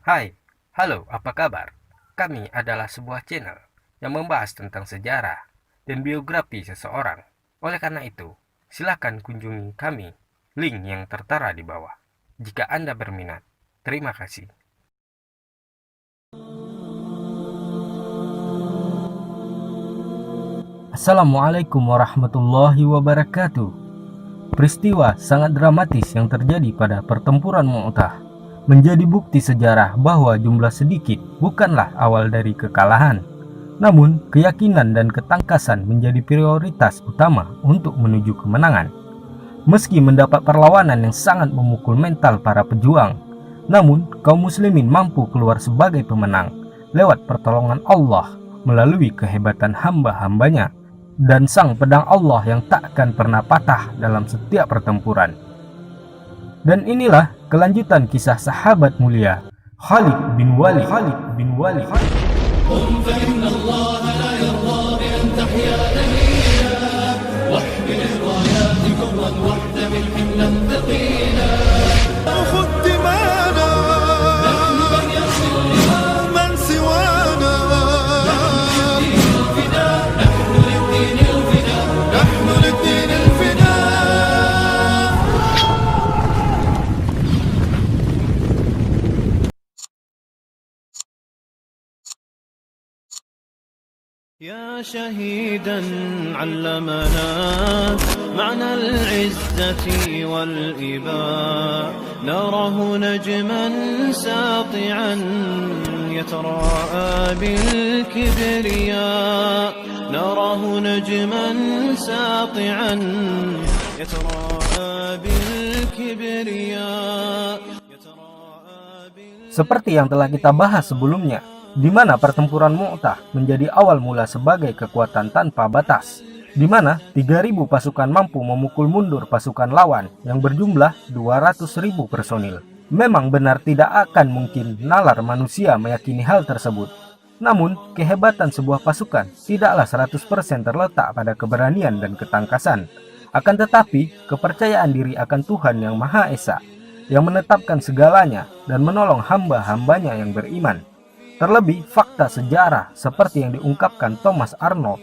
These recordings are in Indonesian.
Hai, halo, apa kabar? Kami adalah sebuah channel yang membahas tentang sejarah dan biografi seseorang. Oleh karena itu, silakan kunjungi kami, link yang tertera di bawah. Jika Anda berminat, terima kasih. Assalamualaikum warahmatullahi wabarakatuh. Peristiwa sangat dramatis yang terjadi pada pertempuran Mu'tah menjadi bukti sejarah bahwa jumlah sedikit bukanlah awal dari kekalahan. Namun, keyakinan dan ketangkasan menjadi prioritas utama untuk menuju kemenangan. Meski mendapat perlawanan yang sangat memukul mental para pejuang, namun kaum muslimin mampu keluar sebagai pemenang lewat pertolongan Allah melalui kehebatan hamba-hambanya dan sang pedang Allah yang takkan pernah patah dalam setiap pertempuran. Dan inilah kelanjutan kisah sahabat mulia Khalid bin Walid. يا شهيدا علمنا معنى العزة والإباء، نراه نجما ساطعا يتراءى بالكبرياء، نراه نجما ساطعا يتراءى بالكبرياء. Seperti yang telah kita bahas sebelumnya, di mana pertempuran Mu'tah menjadi awal mula sebagai kekuatan tanpa batas, di mana 3.000 pasukan mampu memukul mundur pasukan lawan yang berjumlah 200.000 personil. Memang benar tidak akan mungkin nalar manusia meyakini hal tersebut. Namun, kehebatan sebuah pasukan tidaklah 100% terletak pada keberanian dan ketangkasan. Akan tetapi, kepercayaan diri akan Tuhan yang Maha Esa, yang menetapkan segalanya dan menolong hamba-hambanya yang beriman. Terlebih fakta sejarah seperti yang diungkapkan Thomas Arnold,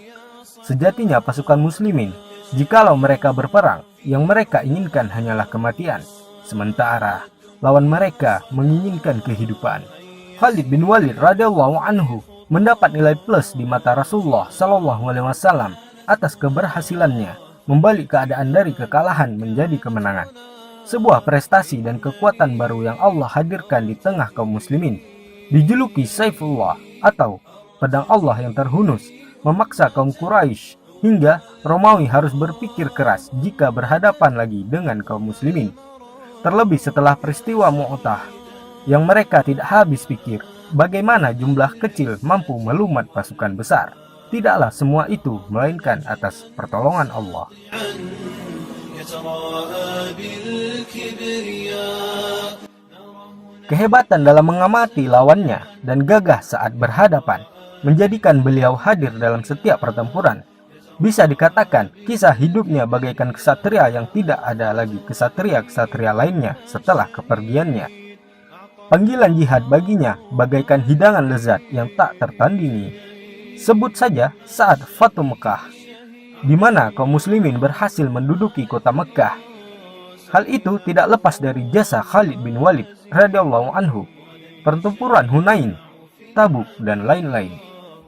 sejatinya pasukan muslimin, jikalau mereka berperang, yang mereka inginkan hanyalah kematian, sementara lawan mereka menginginkan kehidupan. Khalid bin Walid radhiyallahu anhu mendapat nilai plus di mata Rasulullah SAW atas keberhasilannya membalik keadaan dari kekalahan menjadi kemenangan. Sebuah prestasi dan kekuatan baru yang Allah hadirkan di tengah kaum muslimin. Dijuluki Saifullah atau pedang Allah yang terhunus, memaksa kaum Quraisy hingga Romawi harus berpikir keras jika berhadapan lagi dengan kaum muslimin. Terlebih setelah peristiwa Mu'tah yang mereka tidak habis pikir bagaimana jumlah kecil mampu melumat pasukan besar. Tidaklah semua itu melainkan atas pertolongan Allah. Kehebatan dalam mengamati lawannya dan gagah saat berhadapan menjadikan beliau hadir dalam setiap pertempuran. Bisa dikatakan kisah hidupnya bagaikan kesatria yang tidak ada lagi kesatria-kesatria lainnya setelah kepergiannya. Panggilan jihad baginya bagaikan hidangan lezat yang tak tertandingi. Sebut saja saat Fatu Mekah, di mana kaum muslimin berhasil menduduki kota Mekah. Hal itu tidak lepas dari jasa Khalid bin Walid radhiyallahu anhu, pertempuran Hunain, Tabuk, dan lain-lain.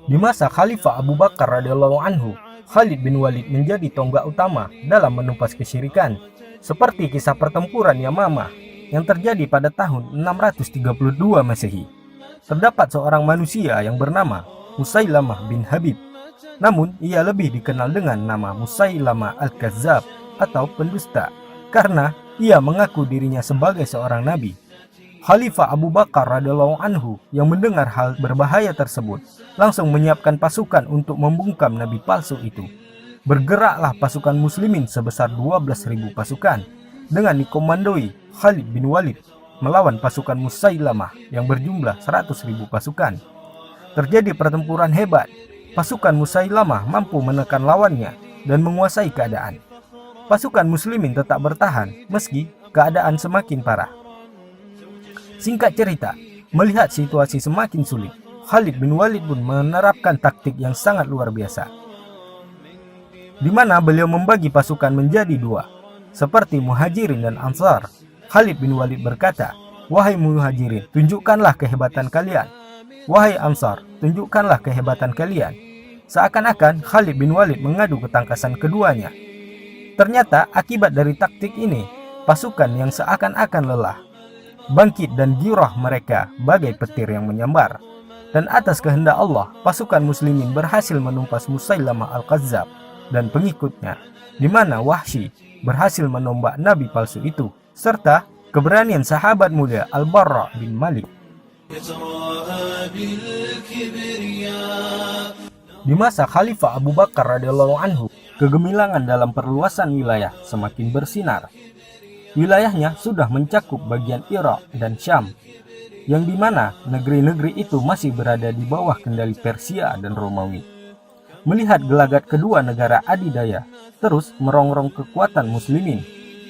Di masa Khalifah Abu Bakar radhiyallahu anhu, Khalid bin Walid menjadi tonggak utama dalam menumpas kesyirikan, seperti kisah pertempuran Yamamah yang terjadi pada tahun 632 Masehi. Terdapat seorang manusia yang bernama Musailamah bin Habib, namun ia lebih dikenal dengan nama Musailamah al-Kazzab atau pendusta, karena ia mengaku dirinya sebagai seorang nabi. Khalifah Abu Bakar radhiyallahu anhu yang mendengar hal berbahaya tersebut langsung menyiapkan pasukan untuk membungkam nabi palsu itu. Bergeraklah pasukan muslimin sebesar 12.000 pasukan dengan dikomandoi Khalid bin Walid melawan pasukan Musailamah yang berjumlah 100.000 pasukan. Terjadi pertempuran hebat. Pasukan Musailamah mampu menekan lawannya dan menguasai keadaan. Pasukan muslimin tetap bertahan meski keadaan semakin parah. Singkat cerita, Melihat situasi semakin sulit, Khalid bin Walid pun menerapkan taktik yang sangat luar biasa, di mana beliau membagi pasukan menjadi dua, seperti Muhajirin dan Ansar. Khalid bin Walid berkata, "Wahai Muhajirin, tunjukkanlah kehebatan kalian. Wahai Ansar, tunjukkanlah kehebatan kalian." Seakan-akan Khalid bin Walid mengadu ketangkasan keduanya. Ternyata akibat dari taktik ini, pasukan yang seakan-akan lelah bangkit dan giroh mereka bagai petir yang menyambar. Dan atas kehendak Allah, pasukan muslimin berhasil menumpas Musailamah al-Kazzab dan pengikutnya, di mana Wahsy berhasil menombak nabi palsu itu, serta keberanian sahabat mulia Al-Barra bin Malik. Di masa Khalifah Abu Bakar radhiyallahu anhu, kegemilangan dalam perluasan wilayah semakin bersinar. Wilayahnya sudah mencakup bagian Irak dan Syam, yang dimana negeri-negeri itu masih berada di bawah kendali Persia dan Romawi. Melihat gelagat kedua negara adidaya terus merongrong kekuatan muslimin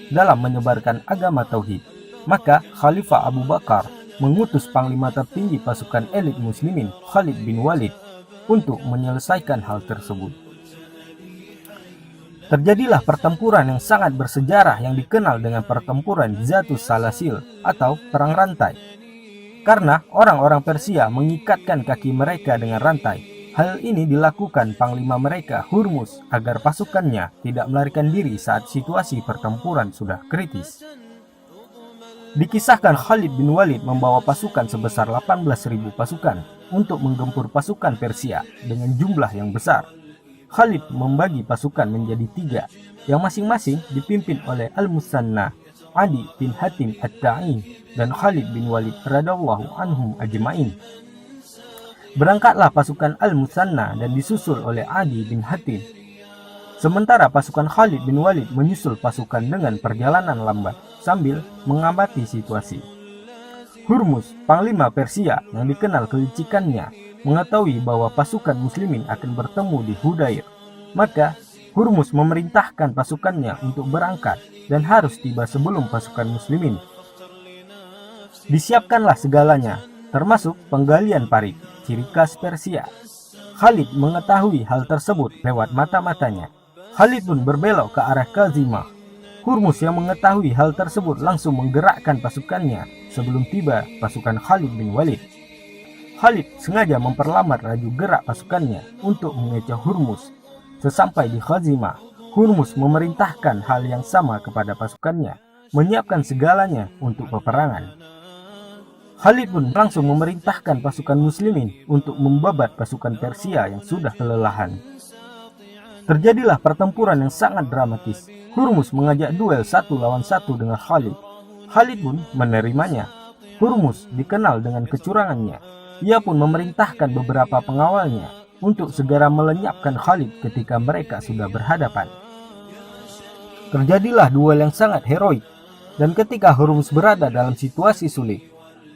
dalam menyebarkan agama tauhid, maka Khalifah Abu Bakar mengutus panglima tertinggi pasukan elit muslimin Khalid bin Walid untuk menyelesaikan hal tersebut. Terjadilah pertempuran yang sangat bersejarah yang dikenal dengan pertempuran Zatus Salasil atau perang rantai. Karena orang-orang Persia mengikatkan kaki mereka dengan rantai. Hal ini dilakukan panglima mereka Hurmuz agar pasukannya tidak melarikan diri saat situasi pertempuran sudah kritis. Dikisahkan Khalid bin Walid membawa pasukan sebesar 18.000 pasukan untuk menggempur pasukan Persia dengan jumlah yang besar. Khalid membagi pasukan menjadi 3, yang masing-masing dipimpin oleh Al-Musanna, Adi bin Hatim At-Ta'i, dan Khalid bin Walid radhiyallahu anhum ajma'in. Berangkatlah pasukan Al-Musanna dan disusul oleh Adi bin Hatim. Sementara pasukan Khalid bin Walid menyusul pasukan dengan perjalanan lambat sambil mengamati situasi. Hurmuz, panglima Persia yang dikenal kelicikannya, mengetahui bahwa pasukan muslimin akan bertemu di Hudair. Maka Hurmuz memerintahkan pasukannya untuk berangkat dan harus tiba sebelum pasukan muslimin. Disiapkanlah segalanya, termasuk penggalian parit, ciri khas Persia. Khalid mengetahui hal tersebut lewat mata-matanya. Khalid pun berbelok ke arah Kazimah. Hurmuz yang mengetahui hal tersebut langsung menggerakkan pasukannya sebelum tiba pasukan Khalid bin Walid. Khalid sengaja memperlambat laju gerak pasukannya untuk mengecoh Hurmuz. Sesampai di Khazimah, Hurmuz memerintahkan hal yang sama kepada pasukannya, menyiapkan segalanya untuk peperangan. Khalid pun langsung memerintahkan pasukan muslimin untuk membabat pasukan Persia yang sudah kelelahan. Terjadilah pertempuran yang sangat dramatis. Hurmuz mengajak duel 1 lawan 1 dengan Khalid. Khalid pun menerimanya. Hurmuz dikenal dengan kecurangannya. Ia pun memerintahkan beberapa pengawalnya untuk segera melenyapkan Khalid ketika mereka sudah berhadapan. Terjadilah duel yang sangat heroik, dan ketika Hurmuz berada dalam situasi sulit,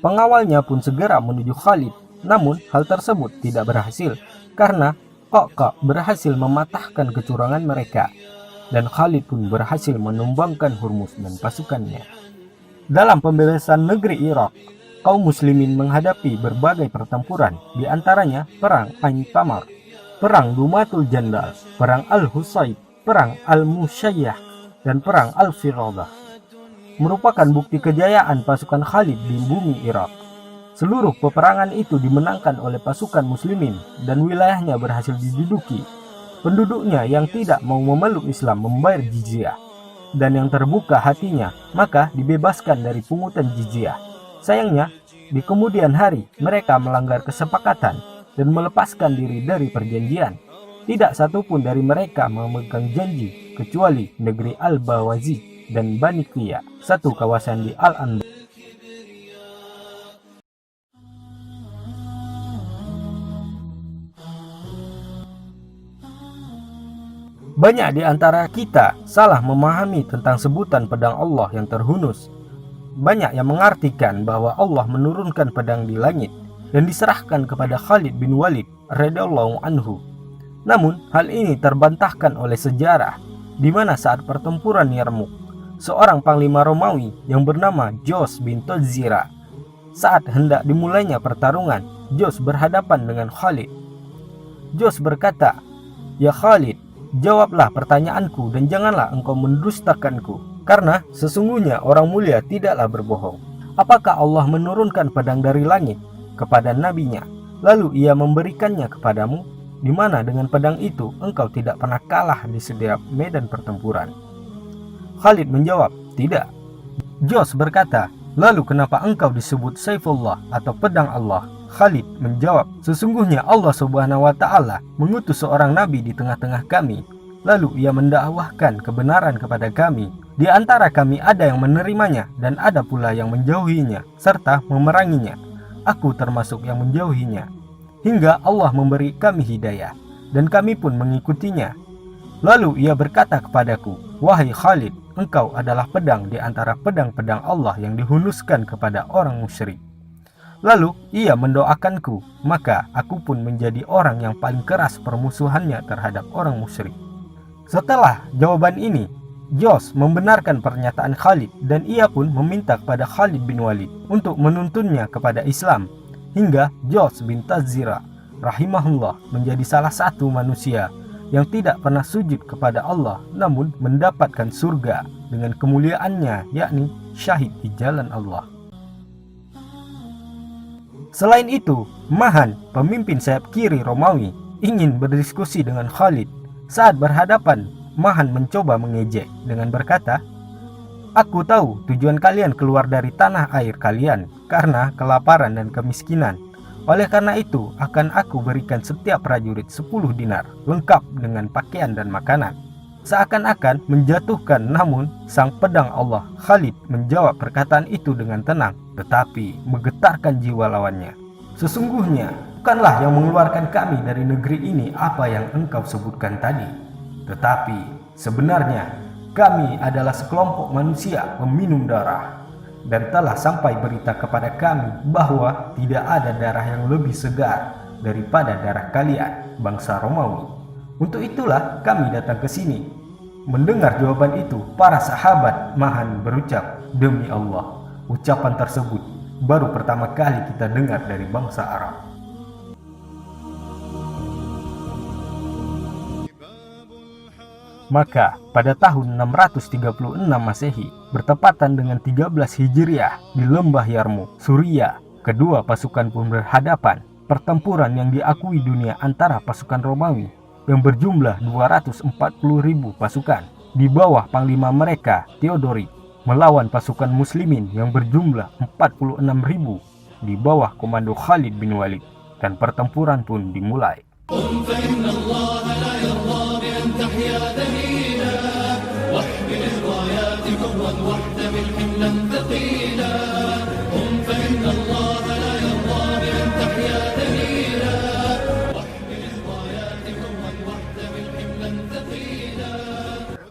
pengawalnya pun segera menuju Khalid. Namun hal tersebut tidak berhasil karena Qaqqa berhasil mematahkan kecurangan mereka, dan Khalid pun berhasil menumbangkan Hurmuz dan pasukannya. Dalam pembebasan negeri Irak, kaum muslimin menghadapi berbagai pertempuran, di antaranya perang Ain Tamar, perang Dumatul Jandal, perang Al-Husayb, perang Al-Musyayyah, dan perang Al-Firadah. Merupakan bukti kejayaan pasukan Khalid di bumi Irak. Seluruh peperangan itu dimenangkan oleh pasukan muslimin dan wilayahnya berhasil diduduki. Penduduknya yang tidak mau memeluk Islam membayar jizyah, dan yang terbuka hatinya maka dibebaskan dari pungutan jizyah. Sayangnya, di kemudian hari mereka melanggar kesepakatan dan melepaskan diri dari perjanjian. Tidak satupun dari mereka memegang janji kecuali negeri Al-Bawazi dan Bani Qiyya, satu kawasan di Al-Anbar. Banyak di antara kita salah memahami tentang sebutan pedang Allah yang terhunus. Banyak yang mengartikan bahwa Allah menurunkan pedang di langit dan diserahkan kepada Khalid bin Walid radhiyallahu anhu. Namun hal ini terbantahkan oleh sejarah, di mana saat pertempuran Yarmuk, seorang panglima Romawi yang bernama Jos bin Tozira Saat hendak dimulainya pertarungan, Jos berhadapan dengan Khalid. Jos berkata, "Ya Khalid, jawablah pertanyaanku dan janganlah engkau mendustakanku, karena sesungguhnya orang mulia tidaklah berbohong. Apakah Allah menurunkan pedang dari langit kepada nabinya, lalu ia memberikannya kepadamu, di mana dengan pedang itu engkau tidak pernah kalah di setiap medan pertempuran?" Khalid menjawab, "Tidak." Jos berkata, "Lalu kenapa engkau disebut Saifullah atau pedang Allah?" Khalid menjawab, "Sesungguhnya Allah Subhanahu wa Ta'ala mengutus seorang nabi di tengah-tengah kami, lalu ia mendakwahkan kebenaran kepada kami. Di antara kami ada yang menerimanya dan ada pula yang menjauhinya serta memeranginya. Aku termasuk yang menjauhinya, hingga Allah memberi kami hidayah dan kami pun mengikutinya. Lalu ia berkata kepadaku, 'Wahai Khalid, engkau adalah pedang di antara pedang-pedang Allah yang dihunuskan kepada orang musyrik.' Lalu ia mendoakanku, maka aku pun menjadi orang yang paling keras permusuhannya terhadap orang musyrik." Setelah jawaban ini, Jos membenarkan pernyataan Khalid dan ia pun meminta kepada Khalid bin Walid untuk menuntunnya kepada Islam, hingga Jos bin Tazira rahimahullah menjadi salah satu manusia yang tidak pernah sujud kepada Allah namun mendapatkan surga dengan kemuliaannya, yakni syahid di jalan Allah. Selain itu, Mahan, pemimpin sayap kiri Romawi, ingin berdiskusi dengan Khalid. Saat berhadapan, Mahan mencoba mengejek dengan berkata, "Aku tahu tujuan kalian keluar dari tanah air kalian karena kelaparan dan kemiskinan. Oleh karena itu, akan aku berikan setiap prajurit 10 dinar, lengkap dengan pakaian dan makanan." Seakan-akan menjatuhkan, namun sang pedang Allah Khalid menjawab perkataan itu dengan tenang, tetapi menggetarkan jiwa lawannya. "Sesungguhnya bukanlah yang mengeluarkan kami dari negeri ini apa yang engkau sebutkan tadi, tetapi sebenarnya kami adalah sekelompok manusia peminum darah, dan telah sampai berita kepada kami bahwa tidak ada darah yang lebih segar daripada darah kalian, bangsa Romawi. Untuk itulah kami datang ke sini." Mendengar jawaban itu, para sahabat Mahan berucap, "Demi Allah, ucapan tersebut baru pertama kali kita dengar dari bangsa Arab." Maka pada tahun 636 Masehi, bertepatan dengan 13 Hijriah di lembah Yarmouk, Suriah, kedua pasukan pun berhadapan. Pertempuran yang diakui dunia antara pasukan Romawi yang berjumlah 240.000 pasukan di bawah panglima mereka Theodoric melawan pasukan muslimin yang berjumlah 46.000 di bawah komando Khalid bin Walid, dan pertempuran pun dimulai.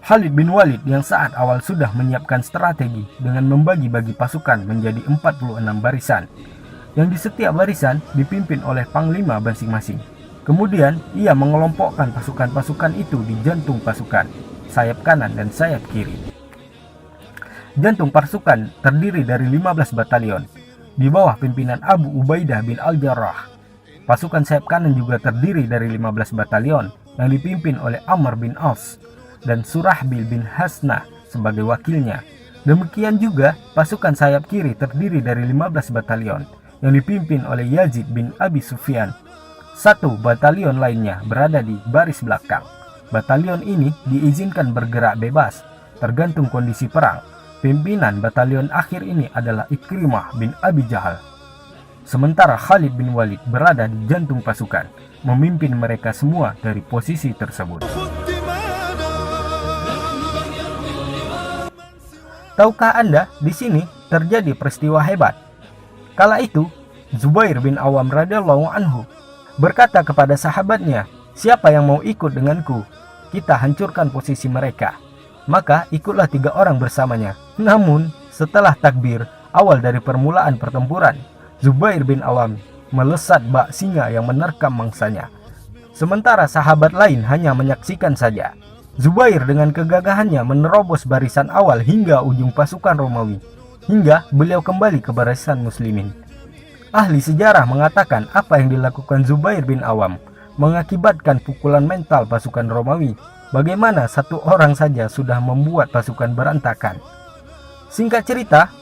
Khalid bin Walid yang saat awal sudah menyiapkan strategi dengan membagi-bagi pasukan menjadi 46 barisan, yang di setiap barisan dipimpin oleh panglima masing-masing. Kemudian ia mengelompokkan pasukan-pasukan itu di jantung pasukan, sayap kanan dan sayap kiri. Jantung pasukan terdiri dari 15 batalion di bawah pimpinan Abu Ubaidah bin Al-Jarrah. Pasukan sayap kanan juga terdiri dari 15 batalion yang dipimpin oleh Amr bin Aus dan Surahbil bin Hasnah sebagai wakilnya. Demikian juga pasukan sayap kiri terdiri dari 15 batalion yang dipimpin oleh Yazid bin Abi Sufyan. Satu batalion lainnya berada di baris belakang. Batalion ini diizinkan bergerak bebas tergantung kondisi perang. Pimpinan batalion akhir ini adalah Ikrimah bin Abi Jahal. Sementara Khalid bin Walid berada di jantung pasukan, memimpin mereka semua dari posisi tersebut. Tahukah Anda, di sini terjadi peristiwa hebat. Kala itu, Zubair bin Awam radhiyallahu anhu berkata kepada sahabatnya, "Siapa yang mau ikut denganku? Kita hancurkan posisi mereka." Maka ikutlah 3 orang bersamanya. Namun, setelah takbir awal dari permulaan pertempuran, Zubair bin Awam melesat bak singa yang menerkam mangsanya. Sementara sahabat lain hanya menyaksikan saja. Zubair dengan kegagahannya menerobos barisan awal hingga ujung pasukan Romawi, hingga beliau kembali ke barisan muslimin. Ahli sejarah mengatakan apa yang dilakukan Zubair bin Awam mengakibatkan pukulan mental pasukan Romawi. Bagaimana satu orang saja sudah membuat pasukan berantakan. Singkat cerita,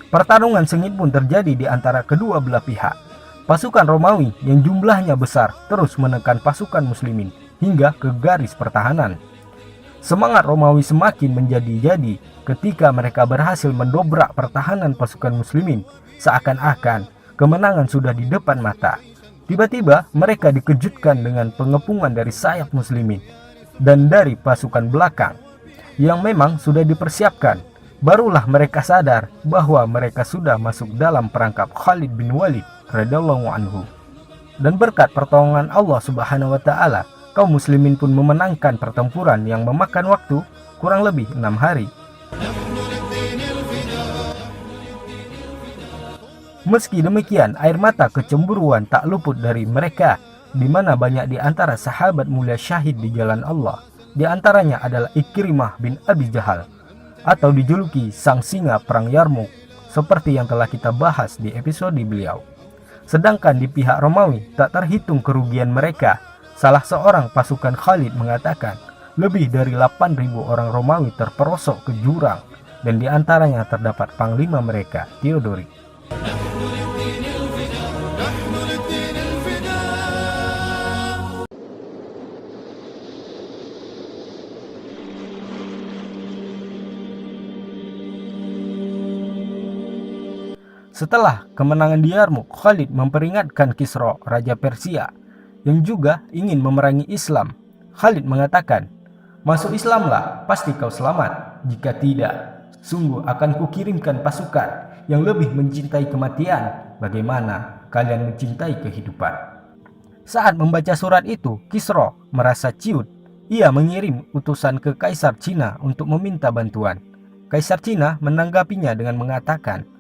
pertarungan sengit pun terjadi di antara kedua belah pihak. Pasukan Romawi yang jumlahnya besar terus menekan pasukan muslimin hingga ke garis pertahanan. Semangat Romawi semakin menjadi-jadi ketika mereka berhasil mendobrak pertahanan pasukan muslimin. Seakan-akan kemenangan sudah di depan mata. Tiba-tiba mereka dikejutkan dengan pengepungan dari sayap muslimin dan dari pasukan belakang yang memang sudah dipersiapkan. Barulah mereka sadar bahwa mereka sudah masuk dalam perangkap Khalid bin Walid radhiyallahu anhu. Dan berkat pertolongan Allah Subhanahu wa taala, kaum muslimin pun memenangkan pertempuran yang memakan waktu kurang lebih 6 hari. Meski demikian, air mata kecemburuan tak luput dari mereka, di mana banyak di antara sahabat mulia syahid di jalan Allah. Di antaranya adalah Ikrimah bin Abi Jahal, atau dijuluki Sang Singa Perang Yarmuk, seperti yang telah kita bahas di episode beliau. Sedangkan di pihak Romawi tak terhitung kerugian mereka. Salah seorang pasukan Khalid mengatakan lebih dari 8.000 orang Romawi terperosok ke jurang, dan di antaranya terdapat panglima mereka, Theodoric. Setelah kemenangan di Yarmuk, Khalid memperingatkan Kisra, Raja Persia, yang juga ingin memerangi Islam. Khalid mengatakan, "Masuk Islamlah, pasti kau selamat. Jika tidak, sungguh akan kukirimkan pasukan yang lebih mencintai kematian. Bagaimana kalian mencintai kehidupan?" Saat membaca surat itu, Kisra merasa ciut. Ia mengirim utusan ke Kaisar Cina untuk meminta bantuan. Kaisar Cina menanggapinya dengan mengatakan,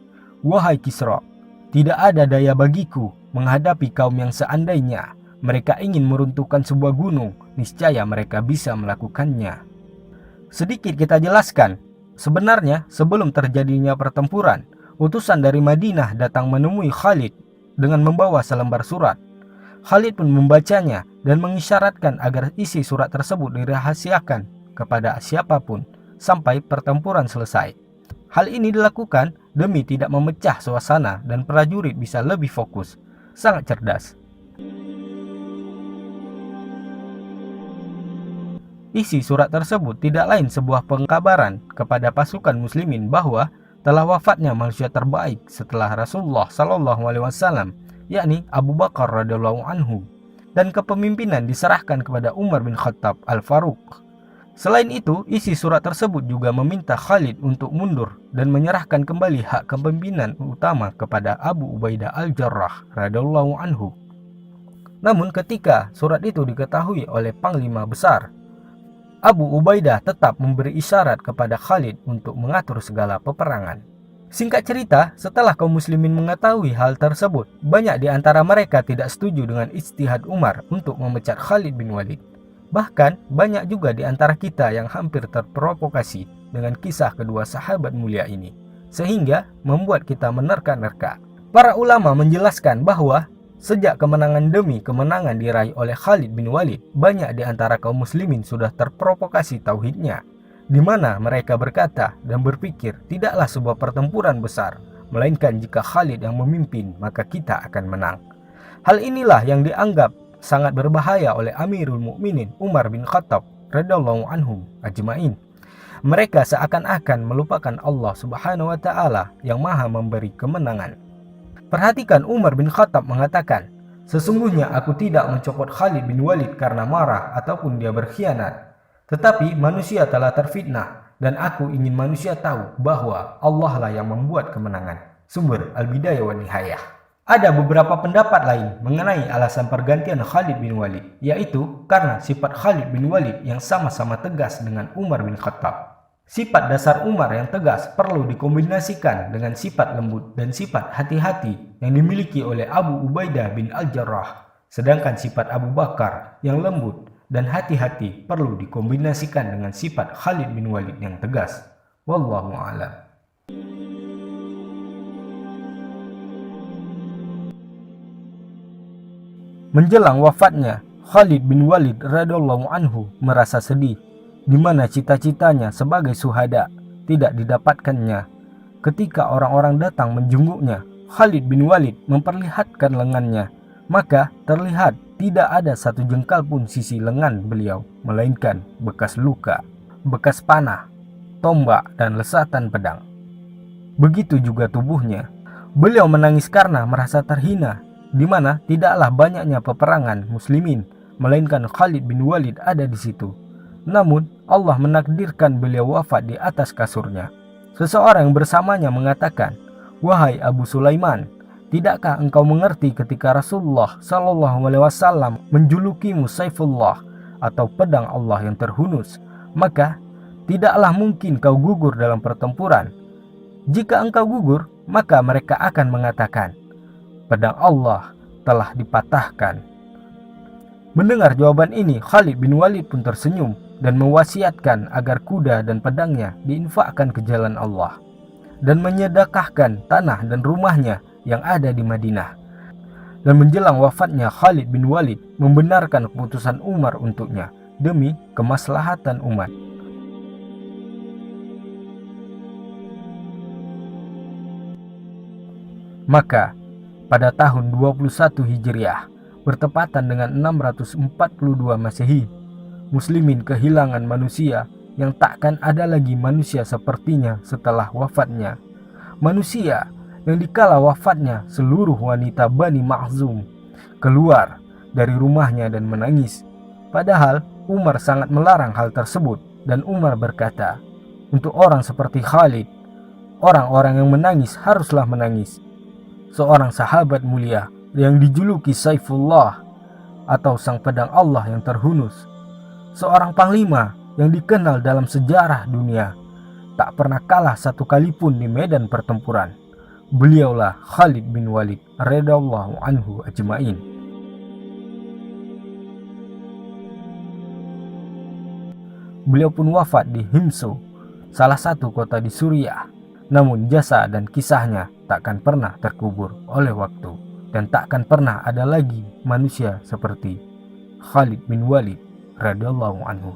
"Wahai Kisra, tidak ada daya bagiku menghadapi kaum yang seandainya mereka ingin meruntuhkan sebuah gunung, niscaya mereka bisa melakukannya." Sedikit kita jelaskan, sebenarnya sebelum terjadinya pertempuran, utusan dari Madinah datang menemui Khalid dengan membawa selembar surat. Khalid pun membacanya dan mengisyaratkan agar isi surat tersebut dirahasiakan kepada siapapun sampai pertempuran selesai. Hal ini dilakukan demi tidak memecah suasana dan prajurit bisa lebih fokus. Sangat cerdas. Isi surat tersebut tidak lain sebuah pengkabaran kepada pasukan muslimin bahwa telah wafatnya manusia terbaik setelah Rasulullah SAW, yakni Abu Bakar radhiyallahu anhu, dan kepemimpinan diserahkan kepada Umar bin Khattab Al-Faruq. Selain itu, isi surat tersebut juga meminta Khalid untuk mundur dan menyerahkan kembali hak kepemimpinan utama kepada Abu Ubaidah Al-Jarrah radhiyallahu anhu. Namun ketika surat itu diketahui oleh Panglima Besar, Abu Ubaidah tetap memberi isyarat kepada Khalid untuk mengatur segala peperangan. Singkat cerita, setelah kaum muslimin mengetahui hal tersebut, banyak di antara mereka tidak setuju dengan ijtihad Umar untuk memecat Khalid bin Walid. Bahkan banyak juga di antara kita yang hampir terprovokasi dengan kisah kedua sahabat mulia ini, sehingga membuat kita menerka-nerka. Para ulama menjelaskan bahwa sejak kemenangan demi kemenangan diraih oleh Khalid bin Walid, banyak di antara kaum muslimin sudah terprovokasi tauhidnya, di mana mereka berkata dan berpikir tidaklah sebuah pertempuran besar, melainkan jika Khalid yang memimpin maka kita akan menang. Hal inilah yang dianggap sangat berbahaya oleh Amirul Mukminin Umar bin Khattab radhiyallahu anhu ajmain. Mereka seakan-akan melupakan Allah Subhanahu wa taala yang Maha memberi kemenangan. Perhatikan, Umar bin Khattab mengatakan, "Sesungguhnya aku tidak mencopot Khalid bin Walid karena marah ataupun dia berkhianat, tetapi manusia telah terfitnah dan aku ingin manusia tahu bahwa Allah lah yang membuat kemenangan." Sumber Al-Bidayah wa Nihayah. Ada beberapa pendapat lain mengenai alasan pergantian Khalid bin Walid, yaitu karena sifat Khalid bin Walid yang sama-sama tegas dengan Umar bin Khattab. Sifat dasar Umar yang tegas perlu dikombinasikan dengan sifat lembut dan sifat hati-hati yang dimiliki oleh Abu Ubaidah bin Al-Jarrah. Sedangkan sifat Abu Bakar yang lembut dan hati-hati perlu dikombinasikan dengan sifat Khalid bin Walid yang tegas. Wallahu a'lam. Menjelang wafatnya, Khalid bin Walid radhiyallahu anhu merasa sedih, di mana cita-citanya sebagai syuhada tidak didapatkannya. Ketika orang-orang datang menjenguknya, Khalid bin Walid memperlihatkan lengannya, maka terlihat tidak ada satu jengkal pun sisi lengan beliau, melainkan bekas luka, bekas panah, tombak, dan lesatan pedang. Begitu juga tubuhnya. Beliau menangis karena merasa terhina, di mana tidaklah banyaknya peperangan muslimin, melainkan Khalid bin Walid ada di situ. Namun Allah menakdirkan beliau wafat di atas kasurnya. Seseorang yang bersamanya mengatakan, "Wahai Abu Sulaiman, tidakkah engkau mengerti ketika Rasulullah Shallallahu Alaihi Wasallam menjulukimu Saifullah atau pedang Allah yang terhunus? Maka tidaklah mungkin kau gugur dalam pertempuran. Jika engkau gugur, maka mereka akan mengatakan, pedang Allah telah dipatahkan." Mendengar jawaban ini, Khalid bin Walid pun tersenyum dan mewasiatkan agar kuda dan pedangnya diinfakkan ke jalan Allah dan menyedekahkan tanah dan rumahnya yang ada di Madinah. Dan menjelang wafatnya, Khalid bin Walid membenarkan keputusan Umar untuknya demi kemaslahatan umat. Maka pada tahun 21 Hijriah bertepatan dengan 642 Masehi, muslimin kehilangan manusia yang takkan ada lagi manusia sepertinya setelah wafatnya. Manusia yang dikala wafatnya seluruh wanita Bani Makhzum keluar dari rumahnya dan menangis. Padahal Umar sangat melarang hal tersebut, dan Umar berkata, untuk orang seperti Khalid, orang-orang yang menangis haruslah menangis. Seorang sahabat mulia yang dijuluki Saifullah atau sang pedang Allah yang terhunus. Seorang panglima yang dikenal dalam sejarah dunia, tak pernah kalah satu kali pun di medan pertempuran. Beliaulah Khalid bin Walid radhiyallahu anhu ajmain. Beliau pun wafat di Himso, salah satu kota di Suriah. Namun jasa dan kisahnya takkan pernah terkubur oleh waktu, dan takkan pernah ada lagi manusia seperti Khalid bin Walid radhiyallahu anhu.